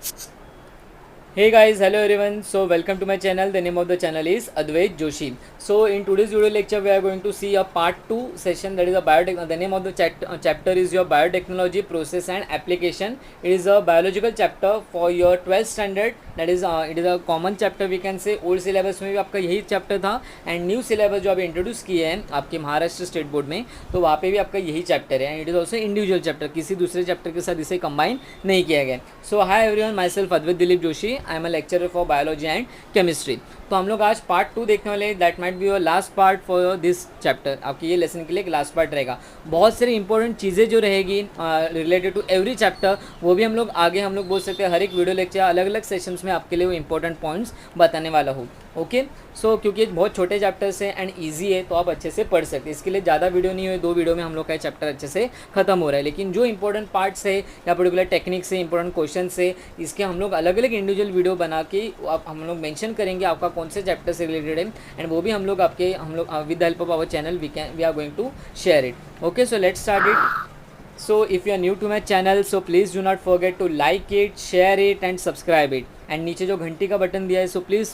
Hey guys, hello everyone. So welcome to my channel. The name of the channel is Advait Joshi. So in today's video lecture, we are going to see a part 2 session, that is a biotech. The name of the chapter is your biotechnology process and application. It is a biological chapter for your 12th standard. That is it is a common chapter, we can say. Old syllabus में भी आपका यही chapter था and new syllabus जो अभी introduce किए हैं आपके महाराष्ट्र स्टेट बोर्ड में, तो वहाँ पे भी आपका यही चैप्टर है and it is also individual chapter, किसी दूसरे चैप्टर के साथ इसे कंबाइन नहीं किया गया. So hi everyone, myself Advait Dilip Joshi. I am a lecturer for biology and chemistry. तो हम लोग आज पार्ट 2 देखने वाले. That might be your last part for this chapter. आपके ये लेसन के लिए एक लास्ट पार्ट रहेगा. बहुत सारी इंपॉर्टेंट चीज़ें जो रहेगी रिलेटेड टू एवरी चैप्टर, वो भी हम लोग आगे हम लोग बोल सकते हैं. हर एक वीडियो लेक्चर अलग अलग सेशंस में आपके लिए वो इंपॉर्टेंट पॉइंट्स बताने वाला हूँ. ओके, सो क्योंकि बहुत छोटे चैप्टर्स हैं एंड ईजी है, तो आप अच्छे से पढ़ सकते हैं. इसके लिए ज़्यादा वीडियो नहीं हुए, 2 वीडियो में हम लोग का चैप्टर अच्छे से खत्म हो रहा है. लेकिन जो इंपॉर्टेंट पार्ट्स है या पर्टिकुलर टेक्निक से इंपॉर्टेंट क्वेश्चन से, इसके हम लोग अलग अलग इंडिविजुअल वीडियो बना के हम लोग मेंशन करेंगे आपका कौन से चैप्टर से रिलेटेड है, एंड वो भी हम लोग with the help of our channel we are going to share it. Okay, so let's start it. So if you are new to my channel, so please do not forget to like it, share it and subscribe it. And नीचे जो घंटी का button दिया है, so please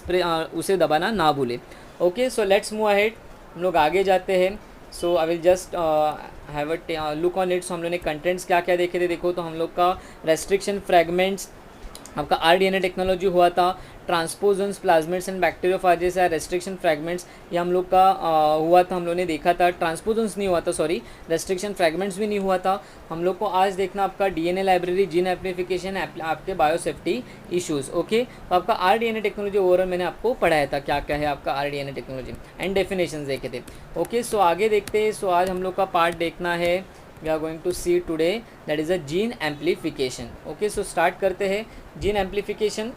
उसे दबाना ना भूले. Okay, so let's move ahead. हम लोग आगे जाते हैं. So I will just have a look on it. So हम लोग ने कंटेंट्स क्या क्या देखे थे. देखो, तो हम लोग का रेस्ट्रिक्शन फ्रेगमेंट्स, आपका RDNA टेक्नोलॉजी हुआ था. ट्रांसपोजन्स, प्लाज्मिड्स एंड बैक्टीरियोफाजेस या रेस्ट्रिक्शन फ्रैगमेंट्स, ये हम लोग का हुआ था, हम लोग ने देखा था. ट्रांसपोजन्स नहीं हुआ था, सॉरी, रेस्ट्रिक्शन फ्रैगमेंट्स भी नहीं हुआ था. हम लोग को आज देखना आपका DNA लाइब्रेरी, जीन एम्प्लीफिकेशन, आपके बायोसेफ्टी इश्यूज़. ओके, तो आपका RDNA टेक्नोलॉजी ओवरऑल मैंने आपको पढ़ाया था, क्या क्या है आपका RDNA टेक्नोलॉजी एंड डेफिनेशन देखे थे. ओके, सो आगे देखते हैं. सो आज हम लोग का पार्ट देखना है, we are going to see today, that is a gene amplification. Okay, so start करते हैं. Gene amplification.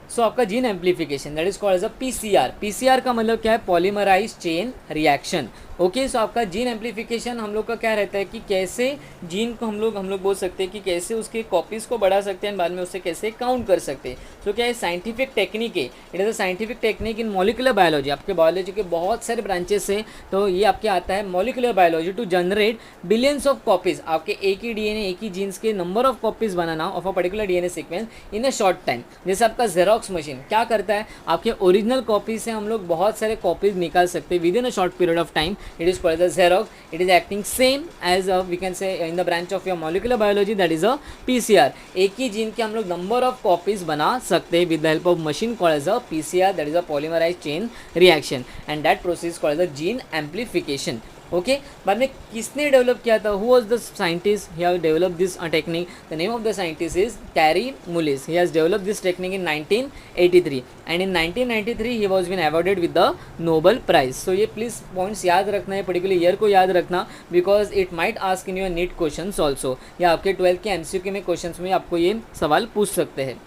सो आपका gene amplification that is called as a PCR का मतलब क्या है? Polymerize chain reaction. Okay, so आपका जीन एम्प्लीफिकेशन हम लोग का क्या रहता है कि कैसे जीन को हम लोग बोल सकते हैं कि कैसे उसके कॉपीज़ को बढ़ा सकते हैं, बाद में उससे कैसे काउंट कर सकते हैं. सो क्या है? साइंटिफिक टेक्निक है. It is a scientific technique in molecular biology. आपके बायोलॉजी के बहुत सारे ब्रांचेस हैं, तो ये आपके आता है molecular biology to generate billions of copies. आपके एक ही DNA, एक ही जीन्स के नंबर ऑफ कॉपीज़ बनाना of a particular DNA sequence in a short time. जैसे आपका जेरोक्स मशीन क्या करता है, आपके ओरिजिनल कॉपी से हम लोग बहुत सारे कॉपीज़ निकाल सकते हैं with in a short period of time. It is called as Xerox. It is acting same as we can say in the branch of your molecular biology, that is a PCR. एक ही gene के हम लोग number of copies बना सकते हैं with the help of machine called as a PCR, that is a polymerized chain reaction, and that process is called as a gene amplification. Okay, बाद में किसने डेवलप किया था? Who was the scientist he have develop this technique? The name of the scientist is Kary Mullis. He has develop this technique in 1983 and in 1993 he was been awarded with the Nobel prize. So ये please points याद रखना है, particular year को याद रखना, because it might ask in your NEET question also, या आपके 12th के MCQ में क्वेश्चन में आपको ये सवाल पूछ सकते हैं.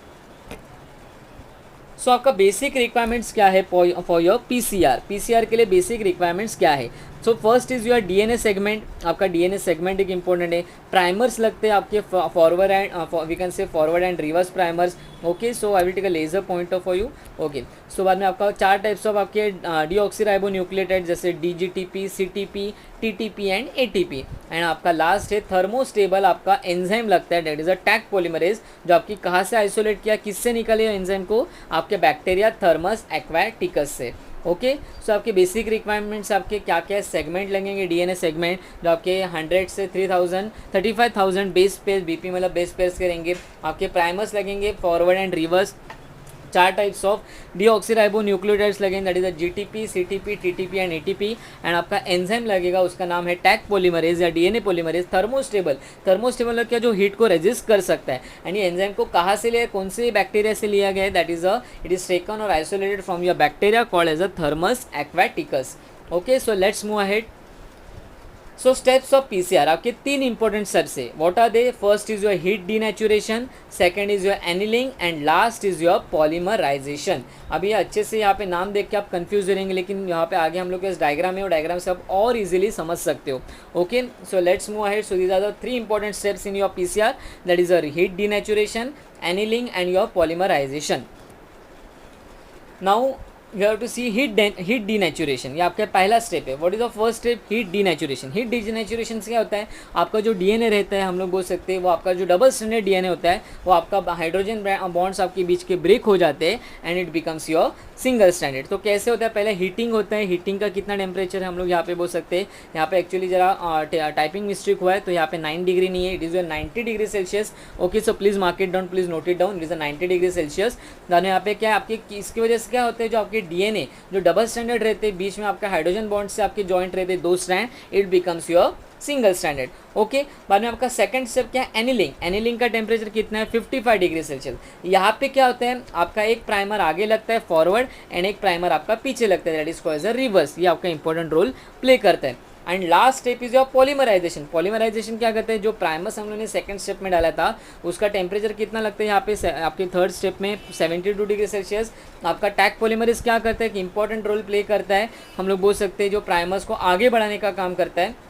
सो आपका बेसिक रिक्वायरमेंट्स क्या है फॉर योर PCR के लिए बेसिक रिक्वायरमेंट्स क्या है? So first is your DNA segment. आपका DNA सेगमेंट एक इंपॉर्टेंट है. प्राइमर्स लगते हैं आपके forward and we can say forward and reverse primers. Okay, so I will take a laser pointer for you. Okay, so बाद में आपका 4 types of आपके डीऑक्सीराइबोन्यूक्लियोटाइड, जैसे DGTP, CTP, TTP and ATP. And आपका last है thermostable आपका enzyme लगता है, that is a Taq polymerase, जो आपकी कहाँ से आइसोलेट किया, किससे निकाले एंजाइम को? आपके बैक्टीरिया थर्मस एक्वाटिकस से. ओके, सो आपके बेसिक रिक्वायरमेंट्स आपके क्या क्या सेगमेंट लगेंगे? DNA सेगमेंट जो आपके 100 से 35,000 बेस पेयर, BP मतलब बेस पेयर्स के रहेंगे. आपके प्राइमर्स लगेंगे forward and reverse. 4 types of deoxyribonucleotides लगेंगे, that is a GTP, CTP, TTP and ATP. And आपका एंजाइम लगेगा, उसका नाम है टैक पॉलीमरेज या DNA पॉलीमरेज. थर्मोस्टेबल क्या, जो हीट को रेजिस्ट कर सकता है. एंड ये एंजाइम को कहाँ से लिया, कौन से बैक्टीरिया से लिया गया है? That is it is taken और isolated from your bacteria called as a Thermus aquaticus. Okay, so let's move ahead. So steps of PCR आपके 3 इंपॉर्टेंट स्टेप्स है. What are they? First is your heat denaturation, second is your annealing and last is your polymerization. अभी अच्छे से यहाँ पे नाम देख के आप कंफ्यूज रहेंगे, लेकिन यहाँ पे आगे हम लोग के इस डायग्राम है, और डायग्राम से आप और इजीली समझ सकते हो. Okay, so let's move ahead. So these are the 3 important steps in your PCR, that is your heat denaturation, annealing and your polymerization. Now you have to see heat denaturation, ये आपका पहला step है. What is the first step? Heat denaturation. Heat denaturation से क्या होता है, आपका जो डीएनए रहता है हम लोग बोल सकते हैं वो आपका जो डबल स्ट्रैंडेड डीएनए होता है वो आपका हाइड्रोजन बॉन्ड्स आपके बीच के ब्रेक हो जाते हैं and it becomes your single stranded. तो कैसे होता है, पहले हीटिंग होता है. हीटिंग का कितना टेम्परेचर है हम लोग यहाँ पे बोल सकते हैं. यहाँ पे एक्चुअली जरा टाइपिंग मिस्टेक हुआ है, तो यहाँ पे 9 डिग्री नहीं है, it is 90 degree Celsius. Okay, so please mark it down, please note it down, it is 90 degree Celsius. दाने यहाँ पे क्या है आपकी, इसकी वजह से क्या होता है, जो आपके डीएनए जो डबल स्टैंडर्ड रहते हैं, बीच में आपका हाइड्रोजन बॉन्ड से आपके जॉइंट रहते हैं 2 strand, it becomes your single standard. Okay, बाद में आपका सेकंड स्टेप क्या है, एनिलिंग. एनिलिंग का टेम्परेचर कितना है, 55 डिग्री सेल्सियस. यहाँ पे क्या होता है, आपका एक प्राइमर आगे लगता है फॉरवर्ड एंड एक प्राइमर आपका पीछे लगता है, that is called as a reverse. ये आपका इंपॉर्टेंट रोल प्ले करता है. And last step is your polymerization. Polymerization क्या करते हैं, जो प्राइमर्स हम लोगों ने सेकंड स्टेप में डाला था उसका टेम्परेचर कितना लगता है यहाँ पे आपके थर्ड स्टेप में 72 डिग्री सेल्सियस. आपका टैग पॉलीमरेज क्या करता है कि इंपॉर्टेंट रोल प्ले करता है, हम लोग बोल सकते हैं जो प्राइमर्स को आगे बढ़ाने का काम करता है.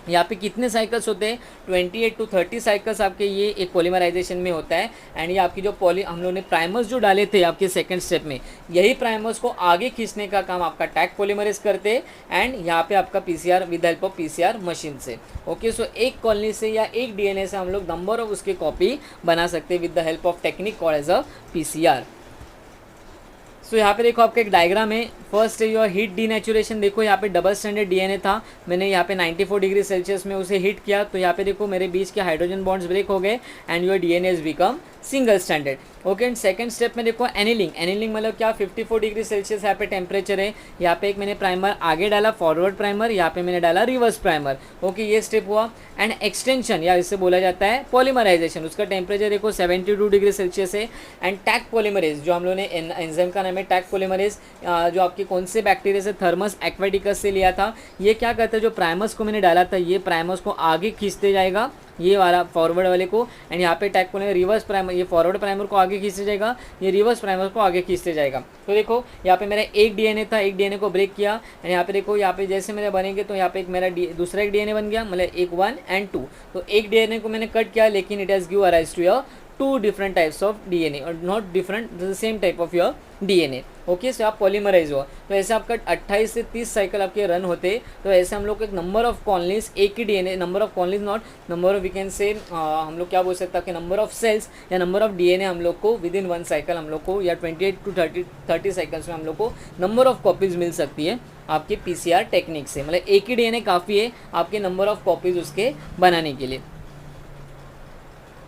यहाँ पे कितने साइकिल्स होते हैं, 28 to 30 साइकिल्स आपके ये एक पॉलीमराइजेशन में होता है. एंड ये आपकी जो हम लोगों ने प्राइमर्स जो डाले थे आपके सेकंड स्टेप में, यही प्राइमर्स को आगे खींचने का काम आपका टैग पॉलीमरेज करते हैं. एंड यहाँ पे आपका PCR with help of PCR machine से. ओके, सो एक कॉलोनी से या एक डीएनए से हम लोग नंबर ऑफ उसकी कॉपी बना सकते हैं with the help of technique called as a PCR. So यहाँ पे देखो आपका एक डायग्राम है. फर्स्ट है योर हीट डीनेचुरेशन. देखो यहाँ पे डबल स्टैंडर्ड डीएनए था, मैंने यहाँ पे 94 डिग्री सेल्सियस में उसे हीट किया, तो यहाँ पे देखो मेरे बीच के हाइड्रोजन बॉन्ड्स ब्रेक हो गए and your DNA is become single standard. Okay, and second step में देखो एनिलिंग. एनिलिंग मतलब क्या, 54 डिग्री सेल्सियस यहाँ पे टेम्परेचर है. यहाँ पे एक मैंने प्राइमर आगे डाला फॉरवर्ड प्राइमर, यहाँ पे मैंने डाला रिवर्स प्राइमर. ओके, ये स्टेप हुआ. एंड एक्सटेंशन या इसे बोला जाता है पॉलीमराइजेशन. उसका टेम्परेचर देखो 72 डिग्री सेल्सियस है. एंड टैग पॉलीमरेज, जो हम लोगों ने एंजाइम का नाम है टैग पॉलीमरेज, जो आपकी कौन से बैक्टीरिया से, थर्मस एक्वेटिकस से लिया था. ये क्या करता है, जो प्राइमर्स को मैंने डाला था ये प्राइमर्स को आगे खींचते जाएगा, ये वाला फॉरवर्ड वाले को. एंड यहाँ पे टैग पॉलीमर रिवर्स प्राइमर, ये फॉरवर्ड प्राइमर को आगे खींचते जाएगा, ये रिवर्स प्राइमर को आगे खींचते जाएगा. तो देखो यहाँ पे मेरा एक डीएनए था, एक डीएनए को ब्रेक किया एंड यहाँ पे देखो, यहाँ पे जैसे मेरे बनेंगे तो यहाँ पे एक मेरा दूसरा एक डीएनए बन गया, मतलब एक 1 and 2. तो एक डीएनए को मैंने कट किया, लेकिन it has give arise to your 2 different types of DNA और not different, the same type of your DNA. Okay, so आप पॉलीमराइज हुआ. तो ऐसे आपका 28 से 30 साइकिल आपके रन होते. तो ऐसे हम लोग को एक नंबर ऑफ कॉलोनीज, एक ही DNA, number of colonies not number of, we can say हम लोग क्या बोल सकते हैं कि नंबर ऑफ सेल्स या नंबर ऑफ डीएनए हम लोग को विद इन 1 साइकिल हम लोग को, या 28 to 30 साइकिल्स में हम लोग को नंबर ऑफ कॉपीज़ मिल सकती है आपके पीसीआर टेक्निक से. मतलब एक ही डीएनए काफ़ी है आपके नंबर ऑफ कॉपीज़ उसके बनाने के लिए.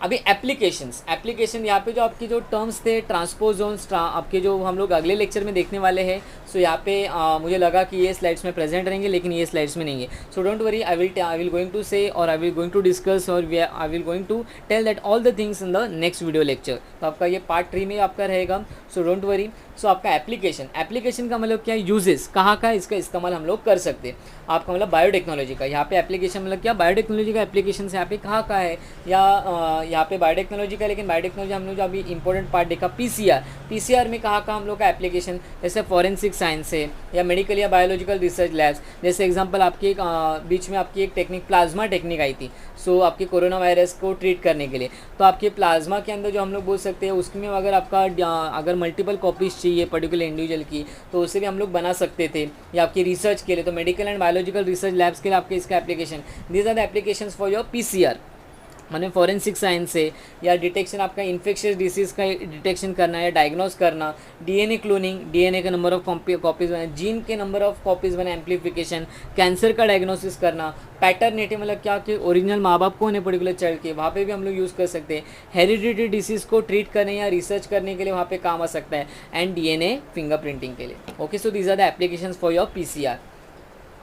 अभी एप्लीकेशन यहाँ पे जो आपकी जो टर्म्स थे, ट्रांसपोजोन्स, आपके जो हम लोग अगले लेक्चर में देखने वाले हैं. सो यहाँ पे मुझे लगा कि ये स्लाइड्स में प्रेजेंट रहेंगे, लेकिन ये स्लाइड्स में नहीं है. So don't worry, I will going to say और I will going to discuss और I will going to tell that all the things in the next video lecture. तो आपका ये पार्ट 3 में आपका रहेगा. सो डोंट वरी. सो आपका एप्लीकेशन का मतलब क्या, यूजेस कहाँ का इसका इस्तेमाल हम लोग कर सकते हैं. आपका मतलब बायोटेक्नोलॉजी का यहाँ पे एप्लीकेशन मतलब क्या, बायोटेक्नोलॉजी का एप्लीकेशन यहाँ पे कहाँ का है, या यहाँ पे बायोटेक्नोलॉजी का. लेकिन बायोटेक्नोलॉजी हम लोग जो अभी इंपॉर्टेंट पार्ट देखा पीसीआर में कहाँ का हम लोग का एप्लीकेशन, जैसे फॉरेंसिक साइंस है या मेडिकल या बायोलॉजिकल रिसर्च लैब्स. जैसे एग्जांपल आपकी एक बीच में आपकी एक टेक्निक प्लाज्मा टेक्निक आई थी. सो आपके कोरोना वायरस को ट्रीट करने के लिए, तो आपके प्लाज्मा के अंदर जो हम लोग बोल सकते हैं उसमें अगर आपका अगर मल्टीपल कॉपीज चाहिए पर्टिकुलर इंडिविजुअल की, तो उसे भी हम लोग बना सकते थे. या आपकी रिसर्च के लिए, तो medical and biological research labs के लिए आपके इसका application, these are the applications for your PCR. मैंने फॉरेंसिक साइंस से या डिटेक्शन आपका इन्फेक्शियस डिसीज़ का डिटेक्शन करना या डायग्नोस करना, डीएनए क्लोनिंग, डीएनए का नंबर ऑफ कॉपीज़ बना, जीन के नंबर ऑफ कॉपीज़ बना, एम्प्लीफिकेशन, कैंसर का डायग्नोसिस करना, पैटर्निटी मतलब क्या कि ओरिजिनल माँ बाप कौन है पर्टिकुलर चाइल्ड के, वहाँ पे भी हम लोग यूज़ कर सकते हैं. हेरिडिटी डिसीज़ को ट्रीट करने या रिसर्च करने के लिए वहाँ पे काम आ सकता है. एंड डीएनए फिंगरप्रिंटिंग के लिए. Okay, so these are the applications for your PCR.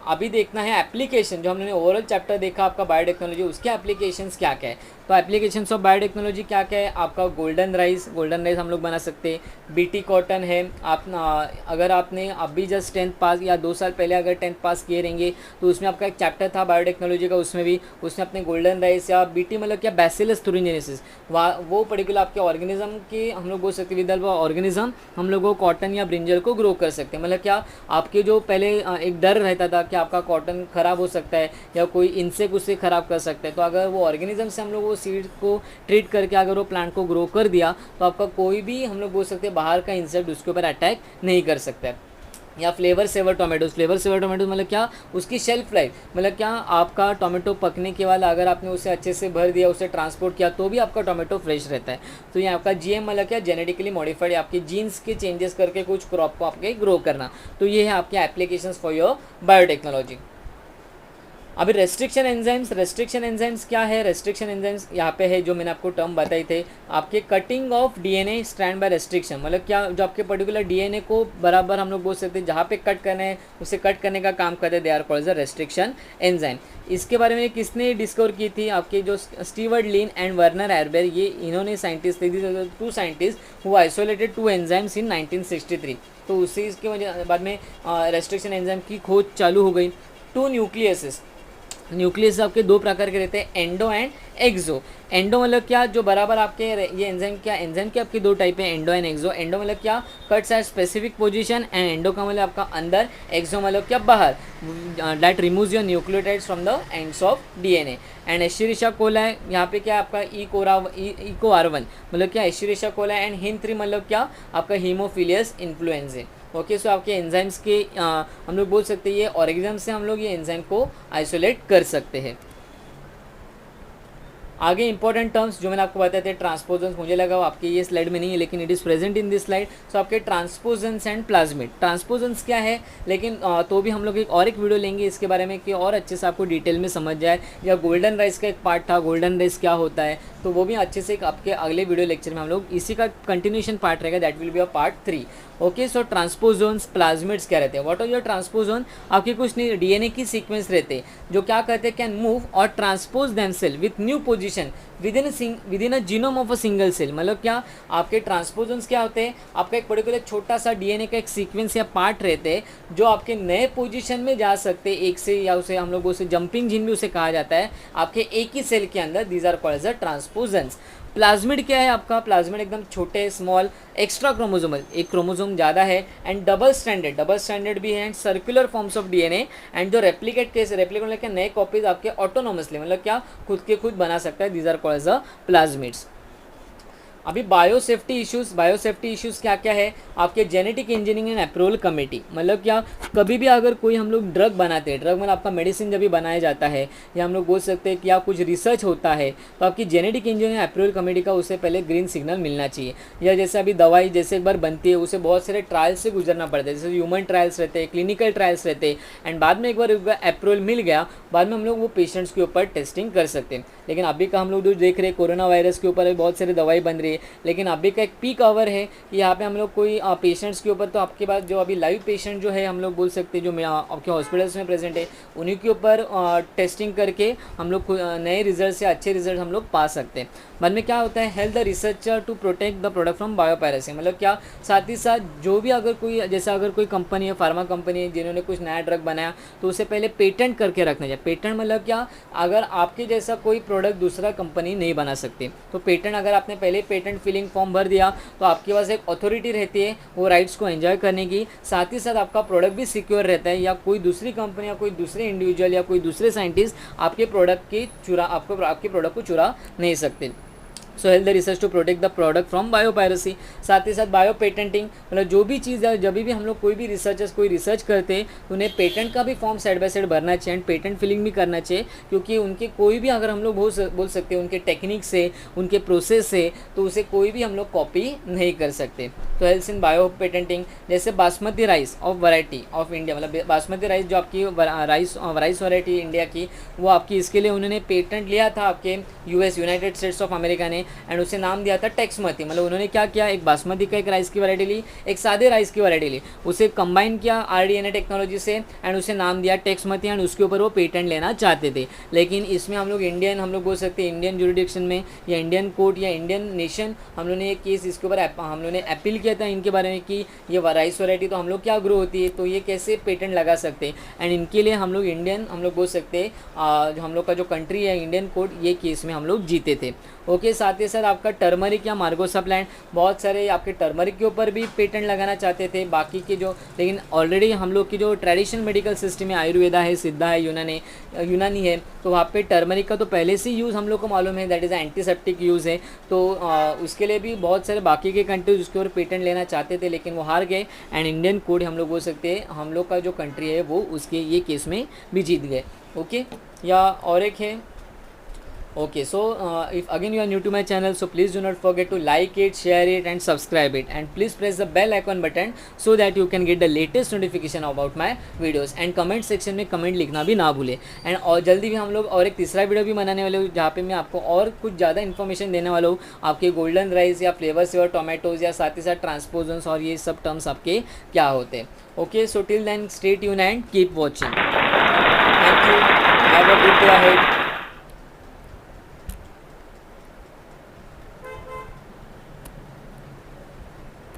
अभी देखना है एप्लीकेशन, जो हमने ओवरऑल चैप्टर देखा आपका बायोटेक्नोलॉजी, उसके एप्लीकेशंस क्या क्या है. तो एप्लीकेशंस ऑफ बायोटेक्नोलॉजी क्या क्या है, आपका गोल्डन राइस हम लोग बना सकते हैं. बीटी कॉटन है. आप अगर आपने अभी जस्ट 10th पास या 2 साल पहले अगर 10th पास किए रहेंगे, तो उसमें आपका एक चैप्टर था बायोटेक्नोलॉजी का, उसमें अपने गोल्डन राइस या बीटी मतलब क्या, बैसिलस थुरिनजेनेसिस, वो पर्टिकुलर आपके ऑर्गेनिज्म के हम लोग बोल सकते हैं, विद ऑर्गेनिज्म हम लोग वो कॉटन या ब्रिंजल को ग्रो कर सकते हैं. मतलब क्या, आपके जो पहले एक डर रहता था कि आपका कॉटन ख़राब हो सकता है या कोई इंसेक्ट उससे ख़राब कर सकता है, तो अगर वो ऑर्गेनिज्म से हम लोग वो सीड को ट्रीट करके अगर वो प्लांट को ग्रो कर दिया, तो आपका कोई भी हम लोग बोल सकते हैं बाहर का इंसेक्ट उसके ऊपर अटैक नहीं कर सकता है. या flavour saver tomatoes. Flavour saver tomatoes मतलब क्या, उसकी शेल्फ लाइफ, मतलब क्या आपका टोमेटो पकने के बाद अगर आपने उसे अच्छे से भर दिया, उसे ट्रांसपोर्ट किया, तो भी आपका टोमेटो फ्रेश रहता है। तो ये आपका जीएम मतलब क्या, जेनेटिकली मॉडिफाइड, आपके जीन्स के चेंजेस करके कुछ क्रॉप को आपके ग्रो करना। तो ये है आपके एप्लीकेशंस फॉर योर बायोटेक्नोलॉजी। अभी रेस्ट्रिक्शन एंजाइम्स क्या है? रेस्ट्रिक्शन एंजाइम्स यहाँ पे है, जो मैंने आपको टर्म बताई थे, आपके cutting of DNA strand by restriction, मतलब क्या, जो आपके पर्टिकुलर डीएनए को बराबर हम लोग बोल सकते हैं जहाँ पे कट करना है उसे कट करने का काम करते हैं, they are called the restriction enzyme. इसके बारे में किसने डिस्कवर की थी? आपके जो Stewart Linn and Werner Arber, ये इन्होंने साइंटिस्ट थे, two scientist who isolated two enzymes in 1963। तो उसी इसके वजह बाद में रेस्ट्रिक्शन एंजाइम की खोज चालू हो गई। टू न्यूक्लियसेस, न्यूक्लियस आपके दो प्रकार के रहते हैं, एंडो एंड एक्सो। एंडो मतलब क्या, जो बराबर आपके ये एंजाइम क्या, एंजाइम के आपके दो टाइप है, एंडो एंड एक्सो। एंडो मतलब क्या, cuts at specific position, and endo का मतलब आपका अंदर, एक्सो मतलब क्या, बाहर, that removes your nucleotides from the ends of DNA. And Escherichia coli, यहाँ पे क्या आपका इको R1 मतलब क्या, एस्चेरिशिया कोलाई। एंड हिम3 मतलब क्या, आपका हीमोफिलियस इन्फ्लुएंजा। ओके, सो आपके एंजाइम्स के हम लोग बोल सकते हैं ये ऑर्गेनिज्म से हम लोग ये एंजाइम को आइसोलेट कर सकते हैं। आगे इंपॉर्टेंट टर्म्स जो मैंने आपको बताए थे, ट्रांसपोजन्स, मुझे लगा वो आपके ये स्लाइड में नहीं है लेकिन it is present in this slide. So आपके ट्रांसपोजन्स एंड प्लाज्मिड। ट्रांसपोजन्स क्या है, लेकिन तो भी हम लोग एक वीडियो लेंगे इसके बारे में कि और अच्छे से आपको डिटेल में समझ जाए। या गोल्डन राइस का एक पार्ट था, गोल्डन राइस क्या होता है, तो वो भी अच्छे से आपके अगले वीडियो लेक्चर में हम लोग इसी का कंटिन्यूशन पार्ट रहेगा, that will be a part 3। Okay, so transposons, plasmids क्या रहते हैं, व्हाट आर योर ट्रांसपोजोन? आपके कुछ नहीं, डीएनए की सीक्वेंस रहते हैं जो क्या करते हैं, कैन मूव और transpose themself with new position within a genome of a single cell. मतलब क्या, आपके ट्रांसपोजन्स क्या होते हैं, आपका एक पर्टिकुलर छोटा सा डीएनए का एक सीक्वेंस या पार्ट रहते हैं जो आपके नए पोजीशन में जा सकते हैं एक से, या उसे हम लोग उसे जंपिंग जीन भी उसे कहा जाता है, आपके एक ही सेल के अंदर। These are called as a transposons. Plasmid क्या है आपका, प्लाज्मिड एकदम छोटे, स्मॉल, एक्स्ट्रा क्रोमोजोमल, एक क्रोमोजोम ज़्यादा है, एंड डबल स्टैंडर्ड भी है, and circular forms of DNA, and जो रेप्लिकेट केस, रेप्लिकेट मतलब क्या, नए कॉपीज आपके ऑटोनोमसली मतलब क्या, खुद के खुद बना सकता है। These are called as a plasmids. अभी बायोसेफ्टी इश्यूज़ क्या क्या है, आपके genetic engineering and approval committee, मतलब क्या, कभी भी अगर कोई हम लोग ड्रग बनाते हैं, ड्रग मतलब आपका मेडिसिन जब भी बनाया जाता है, या हम लोग बोल सकते हैं कि या कुछ रिसर्च होता है, तो आपकी जेनेटिक इंजीनियरिंग अप्रूवल कमेटी का उससे पहले ग्रीन सिग्नल मिलना चाहिए। या जैसे अभी दवाई जैसे एक बार बनती है, उसे बहुत सारे ट्रायल्स से गुजरना पड़ता है, जैसे ह्यूमन ट्रायल्स रहते हैं, क्लिनिकल ट्रायल्स रहते हैं, एंड बाद में एक बार अप्रूवल मिल गया, बाद में हम लोग वो पेशेंट्स के ऊपर टेस्टिंग कर सकते हैं। लेकिन अभी का हम लोग जो देख रहे हैं, कोरोना वायरस के ऊपर बहुत सारी दवाई बन रही है, लेकिन अभी का एक पीक आवर है कि यहाँ पे हम लोग कोई पेशेंट्स के ऊपर, तो आपके पास जो अभी लाइव पेशेंट जो है हम लोग बोल सकते हैं, जो आपके हॉस्पिटल्स में प्रेजेंट है, उन्हीं के ऊपर टेस्टिंग करके हम लोग नए रिजल्ट से अच्छे रिजल्ट हम लोग पा सकते हैं। बाद में क्या होता है, help the researcher to protect the product from biopiracy, मतलब क्या, साथ ही साथ जो भी अगर कोई, जैसा अगर कोई कंपनी है, फार्मा कंपनी है, जिन्होंने कुछ नया ड्रग बनाया, तो उसे पहले पेटेंट करके रखना चाहिए। पेटेंट मतलब क्या, अगर आपके जैसा कोई प्रोडक्ट दूसरा कंपनी नहीं बना सकती, तो पेटेंट अगर आपने पहले पेटेंट फिलिंग फॉर्म भर दिया, तो आपके पास एक अथॉरिटी रहती है वो राइट्स को एंजॉय करने की, साथ ही साथ आपका प्रोडक्ट भी सिक्योर रहता है, या कोई दूसरी कंपनी या कोई दूसरे इंडिविजुअल या कोई दूसरे साइंटिस्ट आपके आपके प्रोडक्ट को चुरा नहीं सकते। So help the research to protect the product from biopiracy. साथ ही साथ बायो पेटेंटिंग, मतलब जो भी चीज़ है, जब भी हम लोग कोई भी रिसर्चर्स कोई रिसर्च करते हैं, तो उन्हें पेटेंट का भी फॉर्म साइड बाय साइड भरना चाहिए, एंड पेटेंट फिलिंग भी करना चाहिए, क्योंकि उनके कोई भी अगर हम लोग बोल सकते हैं उनके टेक्निक से, उनके प्रोसेस से, तो उसे कोई भी हम लोग कॉपी नहीं कर सकते। तो हेल्प्स इन बायो पेटेंटिंग, जैसे basmati rice of variety of India, मतलब बासमती राइस जो आपकी राइस वैरायटी इंडिया की, वो आपकी इसके लिए उन्होंने पेटेंट लिया था आपके यूनाइटेड स्टेट्स ऑफ अमेरिका ने, एंड उसे नाम दिया था टेक्समती। मतलब उन्होंने क्या किया, एक बासमती का एक राइस की वैरायटी ली, एक सादे राइस की वैरायटी ली, उसे कंबाइन किया RDNA टेक्नोलॉजी से, एंड उसे नाम दिया टेक्समती, एंड उसके ऊपर वो पेटेंट लेना चाहते थे। लेकिन इसमें हम लोग बोल सकते हैं इंडियन जुरिडिक्शन में, या इंडियन कोर्ट या इंडियन नेशन, हम लोगों ने एक केस इसके ऊपर हम लोगों ने अपील किया था इनके बारे में कि ये राइस वैरायटी तो हम लोग क्या ग्रो होती है, तो ये कैसे पेटेंट लगा सकते हैं, एंड इनके लिए हम लोग बोल सकते हैं हम लोग का जो कंट्री है इंडियन कोर्ट, ये केस में हम लोग जीते थे। ओके, साथ ही साथ आपका टर्मरिक या मार्गोसा प्लांट, बहुत सारे आपके टर्मरिक के ऊपर भी पेटेंट लगाना चाहते थे, बाकी के जो, लेकिन ऑलरेडी हम लोग की जो ट्रेडिशनल मेडिकल सिस्टम है, आयुर्वेदा है, सिद्धा है, यूनानी है, तो वहाँ पे टर्मरिक का तो पहले से यूज़ हम लोग को मालूम है, दैट इज़ एंटीसेप्टिक यूज़ है। तो उसके लिए भी बहुत सारे बाकी के कंट्रीज उसके ऊपर पेटेंट आइलैंड लेना चाहते थे लेकिन वो हार गए, एंड इंडियन कोर्ट हम लोग बोल सकते हैं हम लोग का जो कंट्री है वो उसके ये केस में भी जीत गए। ओके, या और एक है okay, so if again you are new to my channel, so please do not forget to like it, share it and subscribe it, and please press the bell icon button so that you can get the latest notification about my videos, and comment section में comment लिखना भी ना भूले। And और जल्दी भी हम लोग और एक तीसरा वीडियो भी बनाने वाले हूँ जहाँ पे मैं आपको और कुछ ज़्यादा इन्फॉर्मेशन देने वाला हूँ आपके गोल्डन राइस या फ्लेवर्स और टोमेटोज या साथ ही साथ ट्रांसपोजन्स और ये सब टर्म्स आपके क्या होते हैं। Okay, so till then stay tune and keep watching. Thank you, have a good day ahead.